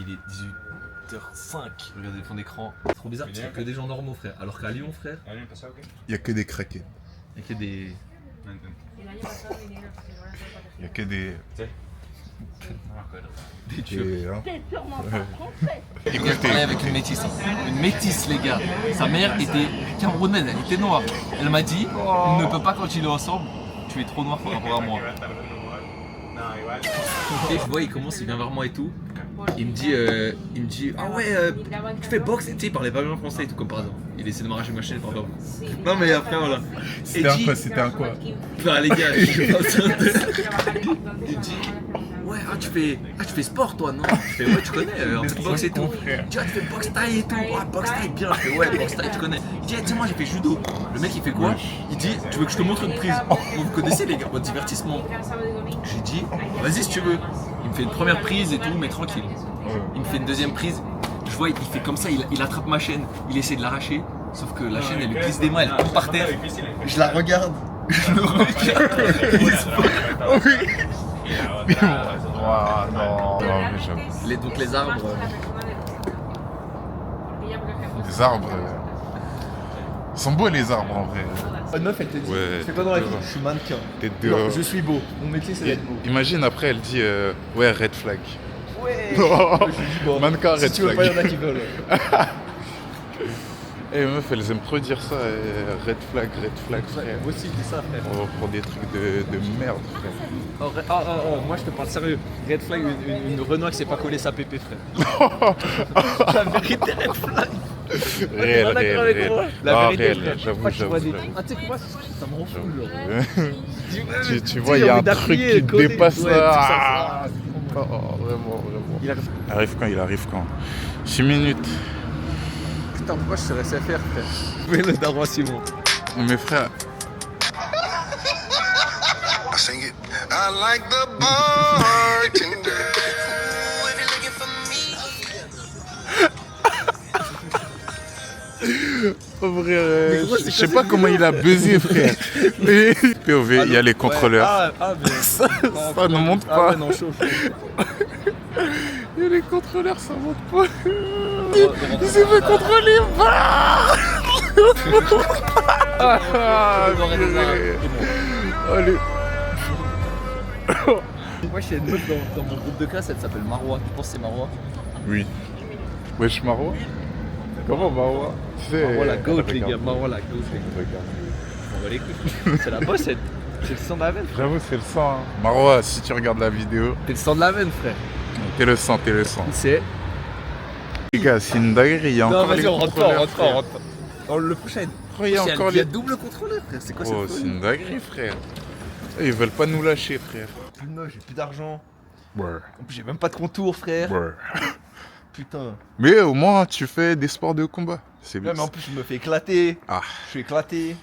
il est 18h05. Regardez le fond d'écran. C'est trop bizarre parce qu'il y a que des gens normaux, frère. Alors qu'à Lyon, frère, Il y a que des craqués. il y a que des. Il y a que des. Des Turcs. Hein. T'es sûrement pas français. Je parlais avec une métisse. Une métisse, les gars. Sa mère était camerounaise, elle était noire. Elle m'a dit on ne peut pas continuer ensemble, tu es trop noir par rapport à moi. Et je vois, il commence, il vient vers moi et tout. Il me dit ah ouais, tu fais boxe et tu sais, il parlait pas bien français et tout, comme par exemple. Il essaie de m'arracher ma chaîne, pardon. Non, mais après, voilà. C'était un quoi? Enfin, les gars, je suis pas enceinte. Il dit ouais, tu fais sport toi, non? Je fais ouais, tu connais, un truc boxe et tout. Il dit ah, tu fais boxe taille et tout. Ouais, boxe taille bien. Je fais ouais, boxe taille, tu connais. Il dit ah, tu sais, moi j'ai fait judo. Le mec il fait quoi? Il dit tu veux que je te montre une prise? Vous connaissez les gars, votre divertissement. J'ai dit vas-y si tu veux. Il me fait une première prise et tout, mais tranquille. Il me fait une deuxième prise. Je vois, il fait comme ça, il attrape ma chaîne, il essaie de l'arracher. Sauf que la chaîne elle lui glisse des mains, elle tombe par terre. Je la regarde. Je le regarde. Oui. Ouah, non, mais j'avoue. Donc les arbres. Les arbres. Ils sont beaux les arbres en vrai. Une meuf elle te dit Ouais, tu fais quoi dans la vie? dehors. Je suis mannequin. T'es Non, dehors. je suis beau. Mon métier c'est d'être beau. Imagine après elle dit ouais, red flag. Ouais. Non. Je dis, bon, Mannequin, si red tu veux pas, il y en a flag. qui veulent. Eh meuf, elles aiment trop dire ça, red flag, frère. Moi aussi je dis ça, frère. On va prendre des trucs de merde, frère. Moi je te parle sérieux. Red flag, une Renoir qui s'est pas collé sa pépé, frère. La vérité, red flag. Réel, Pas d'accord avec réel, moi. réel. La Ah, vérité, réel, frère. j'avoue, Moi, tu vois j'avoue. des- Ah, tu sais que moi, ça me rend fou, genre. Tu vois, il y a un truc qui te dépasse là. Oh, vraiment. Il arrive. Il arrive quand 6 minutes. Putain, pourquoi je serais SFR, frère? Oui, le daron Simon. Mes frères, I sing it. I like the bartender. If you're looking for me. oh frère, Mais gros, je c'est sais quoi pas comment il a buzzé, frère. Mais POV, il y a les contrôleurs. Mais. Ça ne monte Ah pas. ouais, non, chaud. Il y a les contrôleurs, ça monte pas. Il s'est fait contrôler. Ah, purée. Allez. Moi, je suis une meuf dans mon groupe de classe, elle s'appelle Marois. Tu penses que c'est Marois? Oui. Wesh Maro. Comment Maro? Tu sais, Marois la goat, les gars. regarde. Marois la goat, les gars. Regarde. On va les couilles. C'est la bossette. C'est le sang de la veine, frère. J'avoue, c'est le sang. Hein. Marois, si tu regardes la vidéo, C'est le sang de la veine, frère. t'es le sang. C'est. Les gars, c'est une dinguerie. Il y a Non, encore vas-y, les on rentre pas, contrôleurs, on rentre pas, on frère. rentre pas. Oh, le prochain. Oh, il y a encore Il y a les... double contrôleur, frère. C'est quoi Oh, cette c'est folie? une dinguerie, frère. Ils veulent pas nous lâcher, frère. Plus de meufs, j'ai plus d'argent. Ouais. En plus, j'ai même pas de contour, frère. Ouais. Putain. Mais au moins, tu fais des sports de combat. C'est bien. Ouais, mais en plus, je me fais éclater. Ah. Je suis éclaté.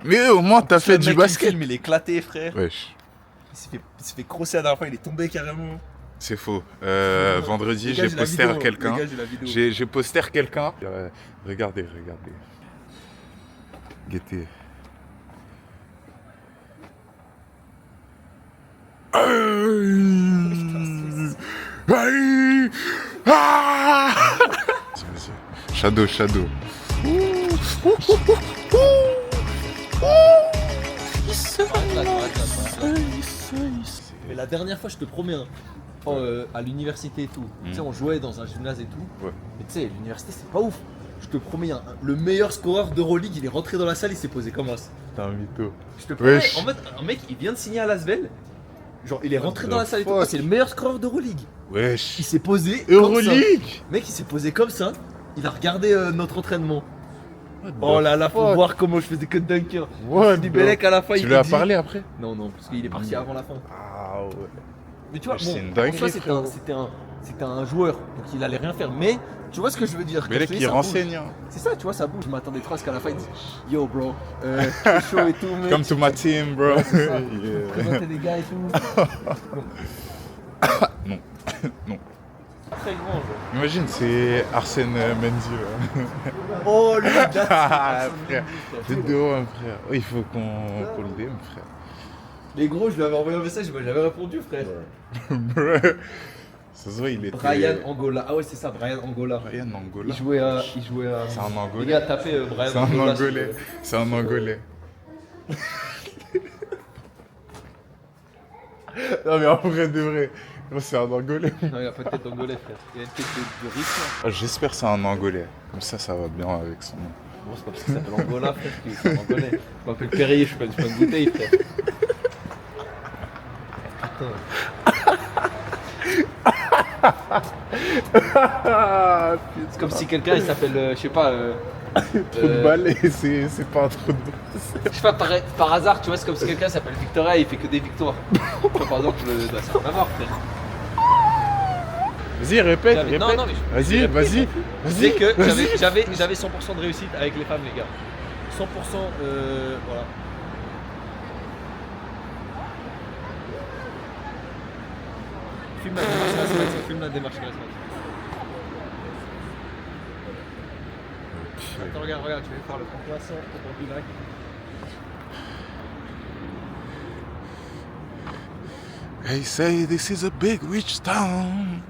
Mais au moins, t'as fait Le du mec qui me basket. filme, il est éclaté, frère. Wesh. Il s'est fait crosser la dernière fois, il est tombé carrément. C'est faux. Vendredi, Les gars, j'ai la posté à vidéo. quelqu'un. Les gars, j'ai la vidéo. J'ai posté à quelqu'un. Regardez. Guettez. Shadow. Mais la dernière fois, je te promets, hein, à l'université et tout, tu sais, on jouait dans un gymnase et tout. Ouais. Mais tu sais, l'université, c'est pas ouf. Je te promets, le meilleur scoreur d'Euroleague, il est rentré dans la salle, il s'est posé comme as. T'es un mytho. Je te promets, Wesh. en mode, un mec, il vient de signer à Lasvel. Genre, il est rentré the dans la salle et tout. fuck? C'est le meilleur scoreur d'Euroleague. Il Wesh. s'est posé. Comme ça. Euroleague. Mec, il s'est posé comme ça. Il a regardé notre entraînement. Oh là là, faut fuck? voir comment je faisais que de dunker. What Du the- Bellec à la fin, Tu il lui as te dit- parlé après? Non, parce qu'il est parti avant la fin. Ah ouais. Mais tu vois, C'est une bon, dinguerie, en soi, c'était un joueur, donc il allait rien faire. Mais tu vois ce que je veux dire? Quand Bellec, je te dis, il ça renseigne. bouge. Hein. C'est ça, tu vois, ça bouge. Je m'attendais trop à ce qu'à la fin il dise Yo bro, t'es chaud et tout, mec. Come to my team, bro. Ouais, c'est ça. Yeah. Présenter des gars et tout. Non. Non. Très grand, genre. Imagine, c'est Arsène Mendy. là. Oh, lui, gars. Ah, frère. C'est de haut, hein, frère. Oh, il faut qu'on le DM, frère. Les gros, je lui avais envoyé un message, j'avais répondu, frère. Ça se voit, il était... Brian Angola. Ah ouais, c'est ça, Brian Angola. Brian Angola. Il jouait à... C'est un Angolais. Les gars, tapez Brian C'est un Angola. Angolais. C'est un Angolais. Non mais en vrai de vrai, c'est un Angolais. Non, il a pas de tête d'Angolais, frère. Il a une tête de riche, là. Ah, j'espère que c'est un Angolais. Comme ça va bien avec son nom. Bon, c'est pas parce qu'il s'appelle Angola, frère, qu'il est un Angolais. Je m'appelle Perrier, je fais une bouteille, frère. C'est comme si quelqu'un, il s'appelle, je sais pas... Balai, c'est pas un trou de balle. Je sais pas, par hasard, tu vois, c'est comme si quelqu'un s'appelle Victoria et il fait que des victoires. Tu vois, par exemple, ça n'a rien à voir, frère. Vas-y, répète, répète. Non, non, mais Vas-y. C'est que j'avais 100% de réussite avec les femmes, les gars. 100%, voilà. Filme la démarche charismatique, filme la démarche charismatique. Attends, regarde, tu vas faire le poisson au bord du lac. They say this is a big rich town.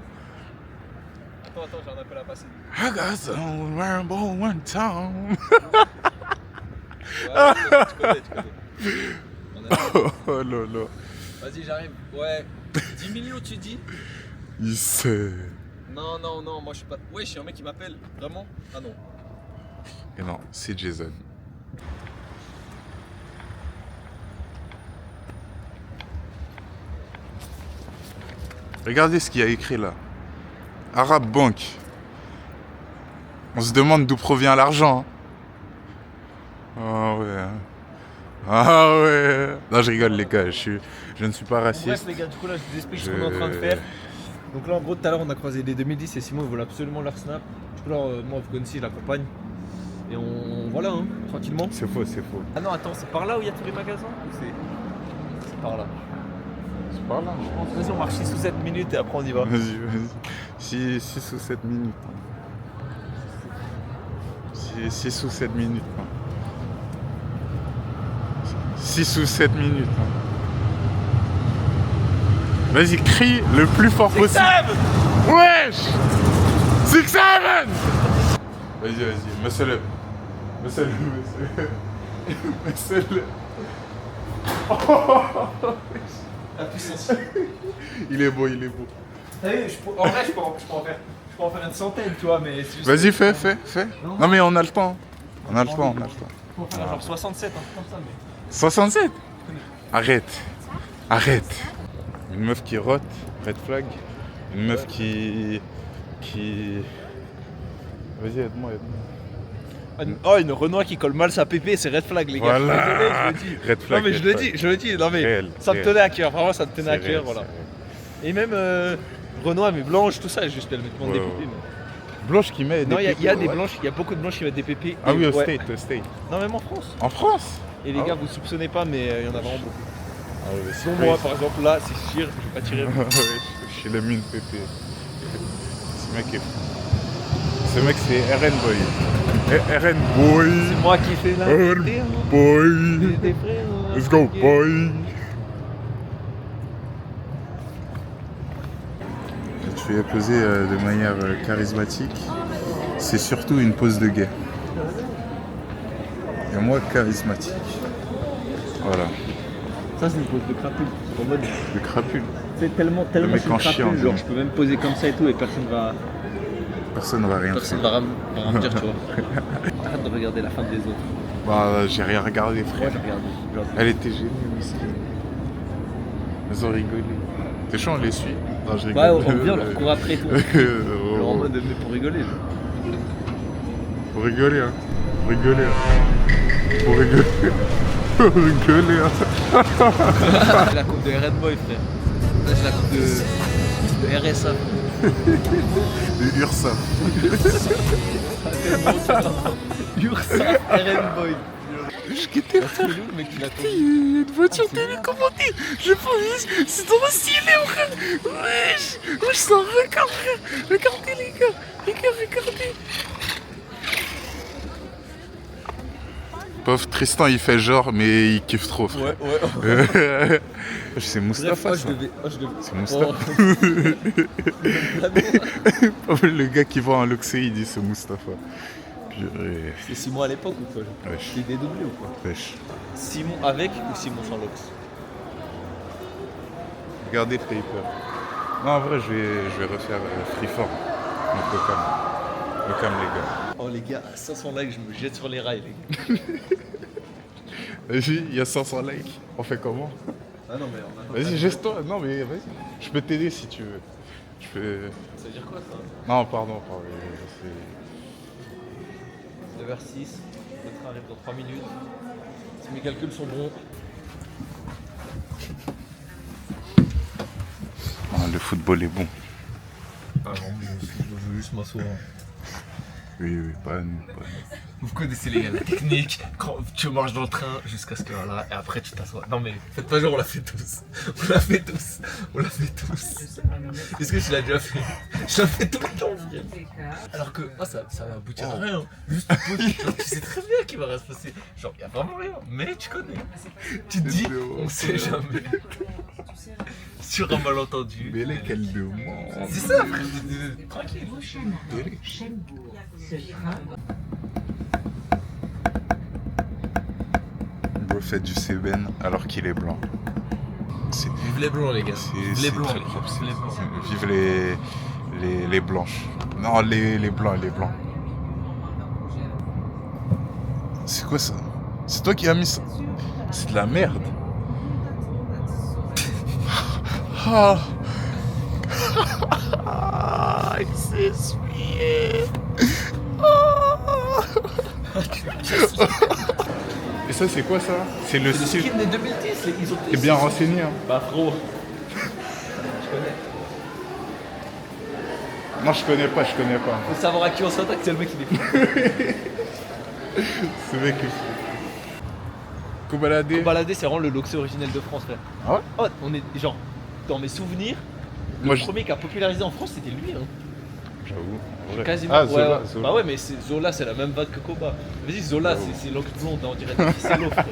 Attends, j'ai un appel à passer. I got some rainbow one town. Ouais, tu connais. Oh lolo. Vas-y, j'arrive. Ouais. 10 millions, tu dis? Il sait. Non, moi je suis pas. Ouais, je suis un mec qui m'appelle. Vraiment? Ah non. Et non, c'est Jason. Regardez ce qu'il y a écrit là. Arab Bank. On se demande d'où provient l'argent. Ah ouais. Ah ouais. Non, je rigole les gars, je ne suis pas Bref, raciste. les gars, du coup, là, je vous explique ce qu'on est en train de faire. Donc là, en gros, tout à l'heure, on a croisé les 2010 et Simon, ils veulent absolument leur snap. Du coup, là, moi, vous connaissez, je l'accompagne. Et voilà, hein, tranquillement. C'est faux, c'est faux. Ah non, attends, c'est par là où il y a tous les magasins ou c'est par là? C'est par là. Vas-y, on marche 6 ou 7 minutes et après on y va. Vas-y. 6 ou 7 minutes. 6 ou 7 minutes. 6 ou 7 minutes. Vas-y, crie le plus fort possible. Wesh 6-7. Vas-y, mets-le. La puissance. Il est beau. T'as vu, en vrai, je peux en faire une centaine, tu vois, mais c'est juste. Vas-y, fais. Non mais on a le temps. On a le temps. Je peux en faire genre 67, un truc comme ça, mais. 67. Arrête. Une meuf qui rote, red flag. Une meuf qui... Vas-y, aide-moi. Oh, une Renoir qui colle mal sa pépé, c'est red flag, les gars. Voilà. Je le dis. Red flag. Non, mais je le dis. Non, mais Réel, ça me réel. tenait à cœur. Vraiment, ça me tenait à C'est cœur, réel, voilà. c'est Et même Renoir, mais blanche, tout ça, juste elle me demande des Ouais, pépés. ouais. Blanche qui met Non, des il y a pépés, des ouais. blanches, il y a beaucoup de blanches qui mettent des pépés. Ah et oui, au ouais. State. Non, même en France. En France. Et les Ah gars, ouais. vous soupçonnez pas, mais il y en a vraiment beaucoup. Ah ouais, c'est Sinon, moi, par exemple, là, c'est sûr, je vais pas tirer. Chez le mine pépé. Ce mec est fou. Ce mec c'est RN Boy. RN Boy. C'est moi qui fais la RN vérité, hein. Boy. Des frères, hein. Let's go boy. Tu es posé de manière charismatique. C'est surtout une pose de gay. Et moi charismatique. Voilà. Ça, c'est une pose de crapule. En mode, Le crapule. c'est tellement Le mec c'est une en chien, crapule, genre lui. je peux même poser comme ça et tout et personne va Personne va rien faire. me dire, tu vois. Arrête de regarder la fin des autres. Bah j'ai rien regardé Moi, frère. j'ai regardé. Elle était géniale aussi. Elles ont rigolé. T'es chaud, on les suit. Non, je rigole. Ouais, on vient, on leur court après et tout. Genre en Oh, mode, mais pour rigoler. Genre. Faut rigoler, hein. Rigoler, hein. Faut rigoler. Faut rigoler, hein. J'ai la coupe de Red Boy, frère. Là, j'ai la coupe de RSA. De Ursa. URSA, Red Boy. Je quittais C'est le mec qui l'a tombé. Il y a une voiture télécommandée. Je pense, c'est trop stylé, frère. Wesh, ça regarde, frère. Regardez, les gars. Regardez. Pauvre Tristan, il fait genre, mais il kiffe trop, frère. Ouais. C'est Bref, Mustapha, ça. je devais... C'est Mustapha. Oh. Le gars qui vend un Loxé, il dit c'est Mustapha. Purée. C'était Simon à l'époque ou quoi? Wesh. T'es dédoublé ou quoi? Wesh. Simon avec ou Simon sans Lox? Regardez Paper. Non, en vrai, je vais refaire Freeform. Donc le cam, les gars. Oh les gars, à 500 likes, je me jette sur les rails les gars. Vas-y, il y a 500 likes. On fait comment? Ah non mais on attend. Vas-y, geste-toi. Non, mais vas-y. Je peux t'aider si tu veux. Je peux... Ça veut dire quoi ça? Non, pardon. C'est... 9h06, le train arrive dans 3 minutes. Si mes calculs sont bons. Ah, le football est bon. Ah non, mais je veux juste m'asseoir. Oui, pas nous. Vous connaissez les gars, la technique, quand tu marches dans le train jusqu'à ce que là, et après tu t'assois. Non mais faites pas genre, on l'a fait tous. Est-ce que tu l'as déjà fait? Je l'ai fait tout le temps, frère. Alors que ça va aboutir à rien. Juste une pause, genre, tu sais très bien qu'il va rien se passer. Genre, y a vraiment rien, mais tu connais. Tu te dis, on sait jamais. Sur un malentendu. Mais là, quelle demande. C'est ça, frère. Tranquille. Bro fait du Seben alors qu'il est blanc. Vive les blancs, les gars. Vive les blancs, très les gars. propre. Vive les blancs. Vive les blanches. Non, les blancs. C'est quoi ça? C'est toi qui as mis ça? C'est de la merde. Ah. Il s'est essuyé. Et ça, c'est quoi ça? C'est le C'est le style. skin des 2010, ils ont. T'es bien renseigné, hein? Bah, frérot. Je connais. Non, je connais pas. Faut savoir à qui on s'attaque, c'est le mec qui défend. Ce mec est... Kobalade. Balader, c'est vraiment le Loxé originel de France, frère. Ah ouais? Oh, on est genre, dans mes souvenirs, Moi, le premier qui a popularisé en France, c'était lui. Hein. J'avoue. en vrai. Quasiment. Ah, Ouais, Zola, ouais. Zola. Bah ouais, mais Zola, c'est la même vague que Koba. Vas-y, Zola, c'est l'oncle blonde, on dirait des ficellos, frère.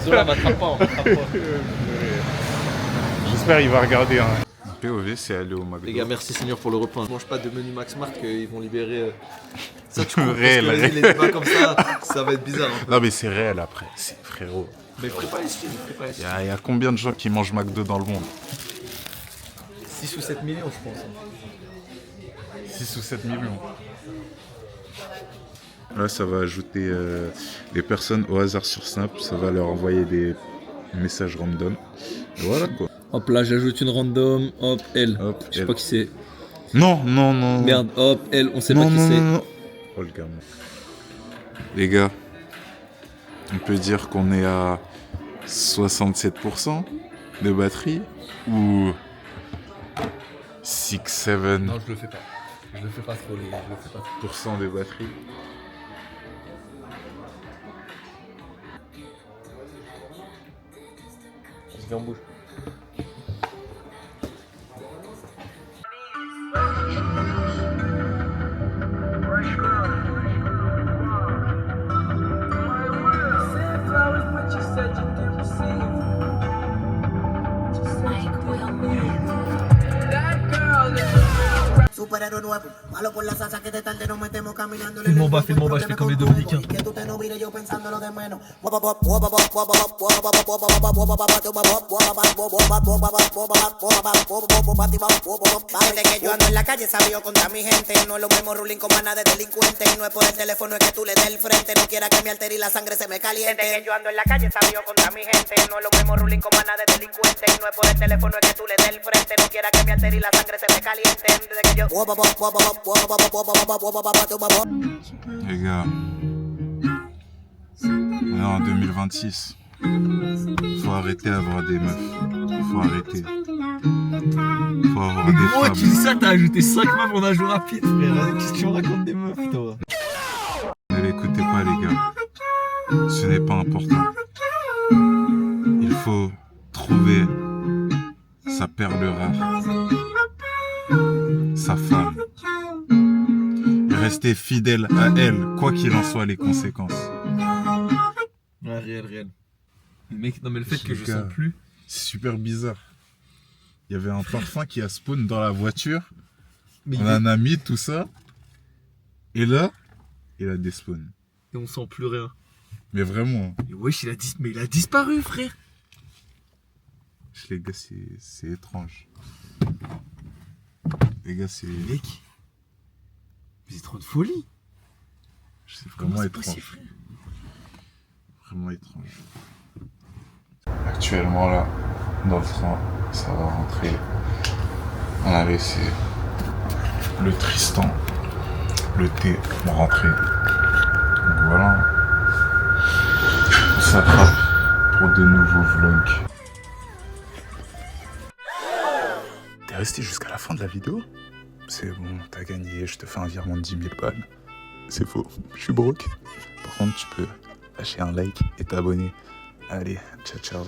Zola m'attrape pas, on m'attrape pas. J'espère qu'il va regarder. Hein. POV, c'est aller au McDo. Les gars, merci Seigneur pour le repas. Je mange pas de menu Max Mart qu'ils vont libérer. Ça, tu comprends, Réel, parce que réel. les débats comme ça va être bizarre. Un peu. Non, mais c'est réel après. C'est frérot. Mais ferai pas ici, ferai pas ici. Il y a combien de gens qui mangent McDo dans le monde? 6 ou 7 millions, je pense. 6 ou 7 millions. Là, ça va ajouter les personnes au hasard sur Snap. Ça va leur envoyer des messages random. Et voilà quoi. Hop là, j'ajoute une random. Hop, elle. Hop, Je sais elle. pas qui c'est. Non. Merde, hop, elle, on sait non, pas qui non, c'est. non. Oh le gamin. Les gars, on peut dire qu'on est à 67% de batterie ou 6-7% Non, je le fais pas. Je le fais pas trop, les gars. Je le fais pas trop. de batterie. Je vais en bouche. Superhéroe nuevo, malo por la salsa que de tarde nos metemos caminando. Filme-moi, je fais comme les dominicains. Que tú te no vires yo pensando lo de menos. Desde que yo ando en la calle sabio contra mi gente. No es lo mismo ruling con maná de delincuentes. No es por el teléfono, es que tú le des el frente. No quiera que me altere y la sangre se me caliente. Desde que yo ando en la calle sabio contra mi gente. No es lo mismo ruling con maná de delincuentes. No es por el teléfono, es que tú le des el frente. No quiera que me altere y la sangre se me caliente. Desde que yo... Les gars, on est en 2026. Faut arrêter d'avoir des meufs. Faut arrêter. Faut avoir des Oh, femmes. tu dis ça, t'as ajouté 5 meufs en un jour rapide, frère. Qu'est-ce que tu me racontes des meufs, toi? Ne l'écoutez pas, les gars. Ce n'est pas important. Il faut trouver sa perle rare, sa femme. Et rester fidèle à elle, quoi qu'il en soit les conséquences. Ouais, réel. Mais mec, non mais le fait que je Gars, sens plus. C'est super bizarre. Il y avait un parfum qui a spawn dans la voiture. Mais On en a mis tout ça. Et là, il a despawn. Et on sent plus rien. Mais vraiment, Mais wesh, mais il a disparu, frère. les gars, c'est étrange. Les gars, c'est Mec. Mais c'est trop de folie. je sais Comment vraiment c'est étrange. possible, frère? Vraiment étrange. Actuellement là, dans le train, ça va rentrer. On a laissé le Tristan, le thé rentrer. Donc voilà. On s'attrape pour de nouveaux vlogs. T'es resté jusqu'à la fin de la vidéo? C'est bon, t'as gagné, je te fais un virement de 10 000 balles. C'est faux, je suis broke. Par contre, tu peux lâcher un like et t'abonner. Allez, ciao ciao.